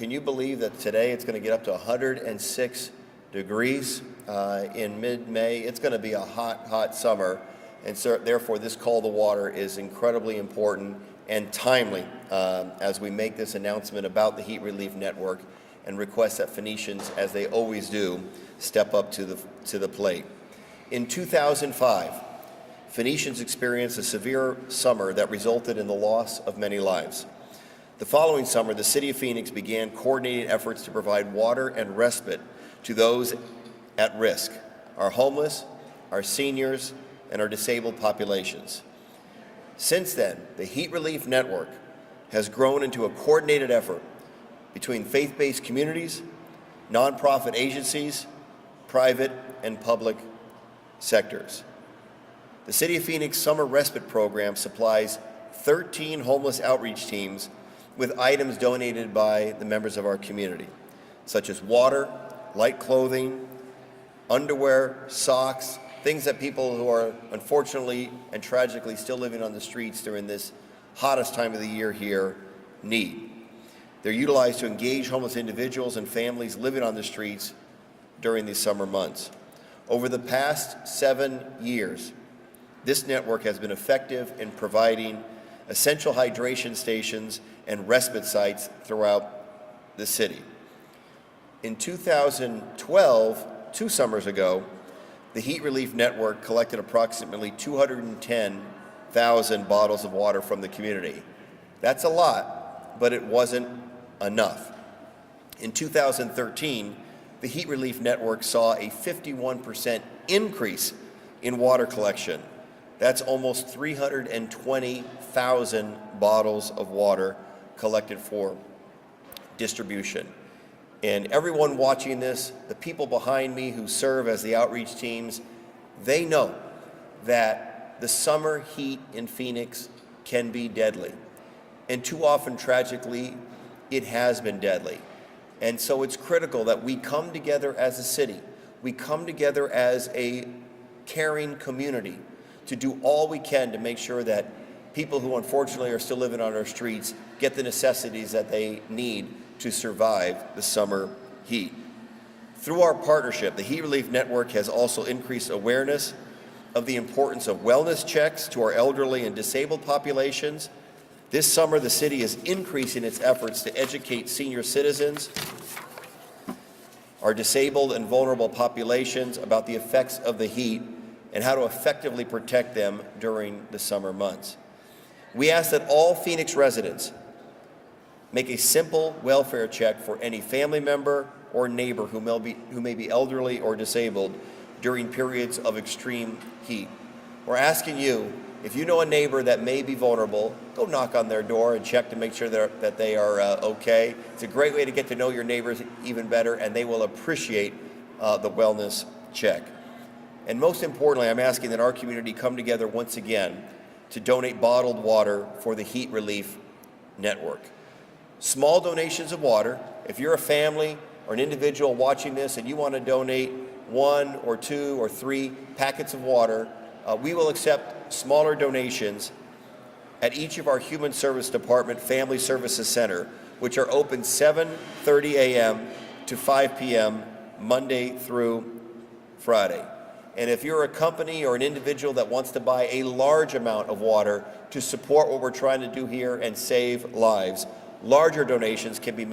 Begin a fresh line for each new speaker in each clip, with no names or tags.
can you believe that today it's going to get up to 106 degrees in mid-May? It's going to be a hot, hot summer, and so therefore this call to water is incredibly important and timely as we make this announcement about the Heat Relief Network and request that Phoenicians, as they always do, step up to the plate. In 2005, Phoenicians experienced a severe summer that resulted in the loss of many lives. The following summer, the City of Phoenix began coordinating efforts to provide water and respite to those at risk, our homeless, our seniors, and our disabled populations. Since then, the Heat Relief Network has grown into a coordinated effort between faith-based communities, nonprofit agencies, private and public sectors. The City of Phoenix Summer Respite Program supplies 13 homeless outreach teams with items donated by the members of our community, such as water, light clothing, underwear, socks, things that people who are unfortunately and tragically still living on the streets during this hottest time of the year here need. They're utilized to engage homeless individuals and families living on the streets during these summer months. Over the past 7 years, this network has been effective in providing essential hydration stations and respite sites throughout the city. In 2012, 2 summers ago, the Heat Relief Network collected approximately 210,000 bottles of water from the community. That's a lot, but it wasn't enough. In 2013, the Heat Relief Network saw a 51% increase in water collection. That's almost 320,000 bottles of water collected for distribution. And everyone watching this, the people behind me who serve as the outreach teams, they know that the summer heat in Phoenix can be deadly. And too often, tragically, it has been deadly. And so it's critical that we come together as a city, we come together as a caring community to do all we can to make sure that people who unfortunately are still living on our streets get the necessities that they need to survive the summer heat. Through our partnership, the Heat Relief Network has also increased awareness of the importance of wellness checks to our elderly and disabled populations. This summer, the city is increasing its efforts to educate senior citizens, our disabled and vulnerable populations, about the effects of the heat and how to effectively protect them during the summer months. We ask that all Phoenix residents make a simple welfare check for any family member or neighbor who may be elderly or disabled during periods of extreme heat. We're asking you, if you know a neighbor that may be vulnerable, go knock on their door and check to make sure that they are okay. It's a great way to get to know your neighbors even better, and they will appreciate the wellness check. And most importantly, I'm asking that our community come together once again to donate bottled water for the Heat Relief Network. Small donations of water, if you're a family or an individual watching this and you want to donate 1 or 2 or 3 packets of water, we will accept smaller donations at each of our Human Service Department Family Services Center, which are open 7:30 a.m. to 5 p.m. Monday through Friday. And if you're a company or an individual that wants to buy a large amount of water to support what we're trying to do here and save lives, larger donations can be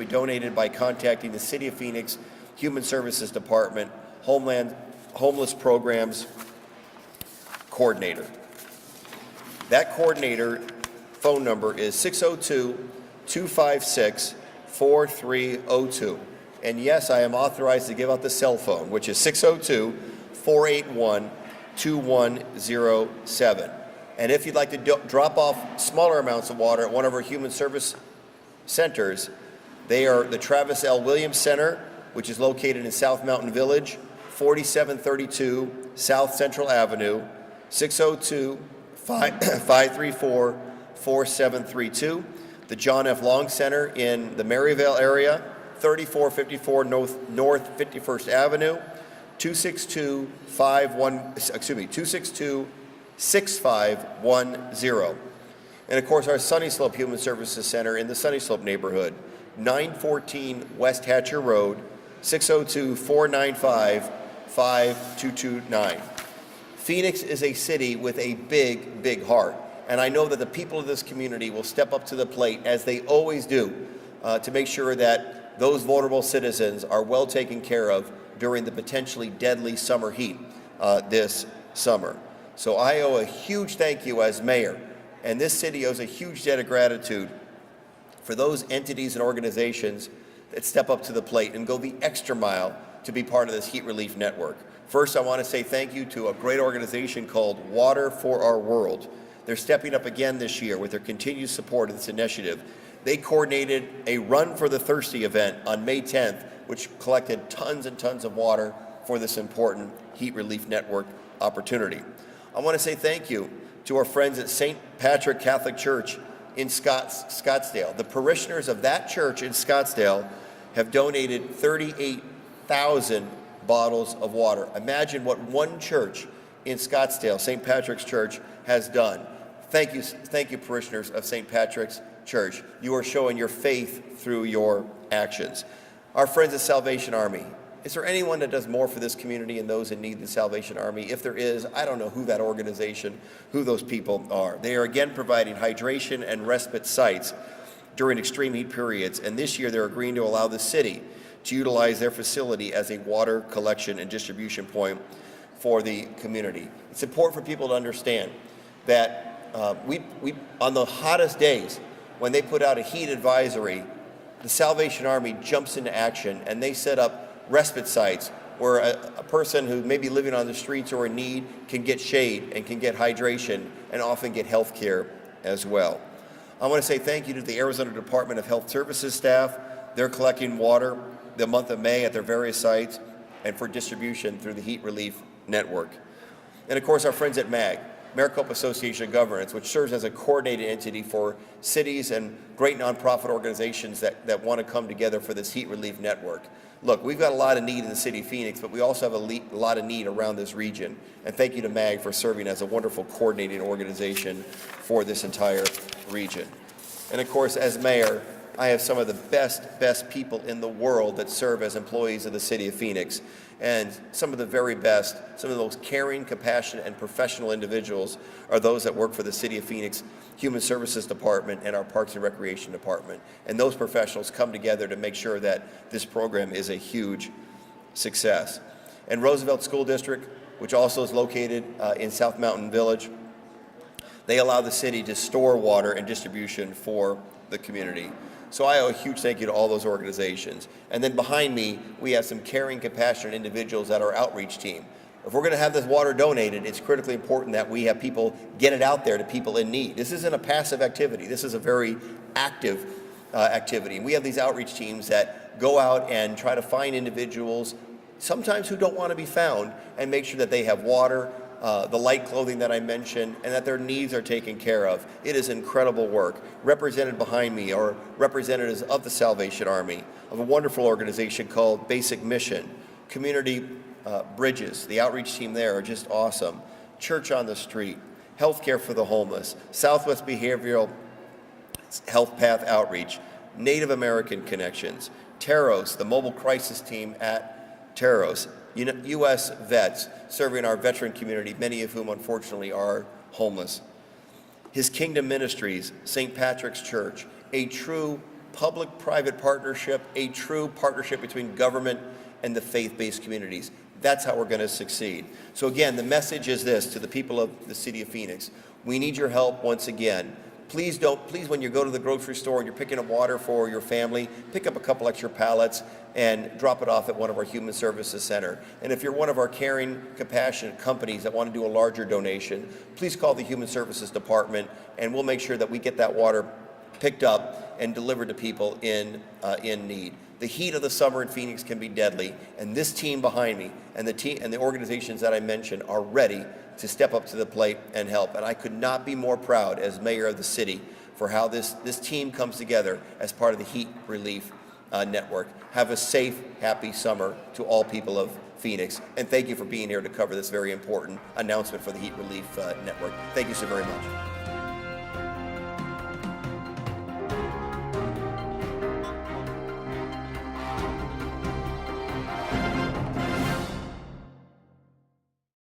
donated by contacting the City of Phoenix Human Services Department Homeless Programs Coordinator. That coordinator phone number is 602-256-4302. And yes, I am authorized to give out the cell phone, which is 602-481-2107. And if you'd like to drop off smaller amounts of water at one of our human service centers, they are the Travis L. Williams Center, which is located in South Mountain Village, 4732 South Central Avenue, 602-534-4732. The John F. Long Center in the Maryvale area, 3454 North 51st Avenue, 262-6510. And of course, our Sunny Slope Human Services Center in the Sunny Slope neighborhood, 914 West Hatcher Road, 602-495-5229. Phoenix is a city with a big, big heart. And I know that the people of this community will step up to the plate, as they always do, to make sure that those vulnerable citizens are well taken care of during the potentially deadly summer heat this summer. So I owe a huge thank you as mayor, and this city owes a huge debt of gratitude for those entities and organizations that step up to the plate and go the extra mile to be part of this heat relief network. First, I want to say thank you to a great organization called Water for Our World. They're stepping up again this year with their continued support of this initiative. They coordinated a Run for the Thirsty event on May 10th, which collected tons and tons of water for this important heat relief network opportunity. I want to say thank you to our friends at St. Patrick Catholic Church in Scottsdale. The parishioners of that church in Scottsdale have donated 38,000 bottles of water. Imagine what one church in Scottsdale, St. Patrick's Church, has done. Thank you, parishioners of St. Patrick's Church. You are showing your faith through your actions. Our friends at Salvation Army. Is there anyone that does more for this community and those in need than Salvation Army? If there is, I don't know who that organization, who those people are. They are again providing hydration and respite sites during extreme heat periods, and this year they're agreeing to allow the city to utilize their facility as a water collection and distribution point for the community. It's important for people to understand that we on the hottest days, when they put out a heat advisory, the Salvation Army jumps into action and they set up respite sites where a person who may be living on the streets or in need can get shade and can get hydration and often get health care as well. I want to say thank you to the Arizona Department of Health Services staff. They're collecting water the month of May at their various sites and for distribution through the Heat Relief Network. And of course, our friends at MAG, Maricopa Association of Governments, which serves as a coordinated entity for cities and great nonprofit organizations that want to come together for this heat relief network. Look, we've got a lot of need in the city of Phoenix, but we also have a lot of need around this region. And thank you to MAG for serving as a wonderful coordinating organization for this entire region. And of course, as mayor, I have some of the best people in the world that serve as employees of the city of Phoenix. And some of the very best, some of the most caring, compassionate, and professional individuals are those that work for the City of Phoenix Human Services Department and our Parks and Recreation Department. And those professionals come together to make sure that this program is a huge success. And Roosevelt School District, which also is located in South Mountain Village, they allow the city to store water and distribution for the community. So I owe a huge thank you to all those organizations. And then behind me, we have some caring, compassionate individuals at our outreach team. If we're going to have this water donated, it's critically important that we have people get it out there to people in need. This isn't a passive activity. This is a very active activity. And we have these outreach teams that go out and try to find individuals, sometimes who don't want to be found, and make sure that they have water, the light clothing that I mentioned, and that their needs are taken care of. It is incredible work. Represented behind me are representatives of the Salvation Army, of a wonderful organization called Basic Mission, Community Bridges. The outreach team there are just awesome. Church on the Street, Healthcare for the Homeless, Southwest Behavioral Health Path Outreach, Native American Connections, Teros, the mobile crisis team at Teros, U.S. vets serving our veteran community, many of whom unfortunately are homeless. His Kingdom Ministries, St. Patrick's Church, a true public-private partnership, a true partnership between government and the faith-based communities. That's how we're going to succeed. So again, the message is this to the people of the city of Phoenix. We need your help once again. Please, when you go to the grocery store and you're picking up water for your family, pick up a couple extra pallets and drop it off at one of our Human Services Center. And if you're one of our caring, compassionate companies that want to do a larger donation, please call the Human Services Department and we'll make sure that we get that water picked up and delivered to people in need. The heat of the summer in Phoenix can be deadly, and this team behind me and the organizations that I mentioned are ready to step up to the plate and help. And I could not be more proud as mayor of the city for how this team comes together as part of the Heat Relief Network. Have a safe, happy summer to all people of Phoenix. And thank you for being here to cover this very important announcement for the Heat Relief Network. Thank you so very much.